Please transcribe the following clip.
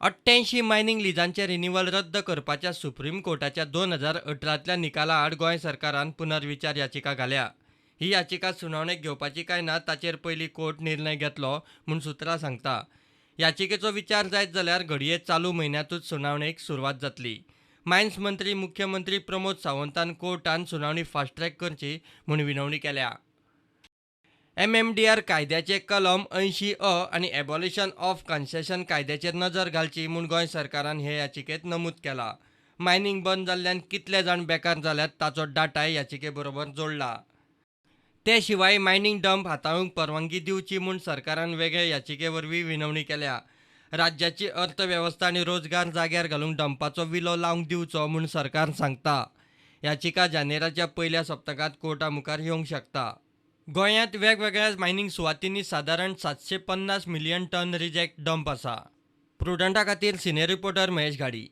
88 mining लिजांचे renewal रद्द करपाच्या supreme कोर्टाच्या 2018तल्या निकाला आड गोंय सरकारान पुनर्विचार याचिका घाल्या. ही याचिका सुनावणेक घेवपाची काय ना ताचेर पयलीं कोर्ट निर्णय घेतलो म्हूण सुत्रां सांगता. याचिकेचो विचार जायत जाल्यार घडये चालू म्हयन्यांतूच सुनावणेक सुरवात जातली. मायन्स मंत्री मुख्यमंत्री प्रमोद सावंतान कोर्टान सुनावणी फास्ट ट्रॅक करची म्हूण विनवणी केल्या. MMDR कायद्याचे कलम 80A आनी एबॉलिशन ऑफ कन्सेशन कायद्याचेर नजर घालची म्हूण गोंय सरकारान हे याचिकेत नमूद केला. मायनिंग बंद जाल्ल्यान कितले जाण बेकार जाल्यात ताचो डाटाय याचिके बरोबर जोडला. ते शिवाय मायनिंग डंप हाताळूंक परवानगी दिवची म्हूण सरकारान वेगळे याचिके वरवीं विनवणी केल्या. राज्याची अर्थवेवस्था आनी रोजगार जाग्यार घालूंक डंपाचो विलो लावंक दिवचो म्हूण सरकार सांगता. याचिका जानेराच्या पयल्या सप्तकांत कोर्टा मुखार येवंक शकता. गोंयांत वेगवेगळ्या मायनिंग सुवातींनी सादारण 750 मिलियन टन रिजेक्ट डंप आसा. प्रुडंटा खातीर सिनियर रिपोर्टर महेश घाडी.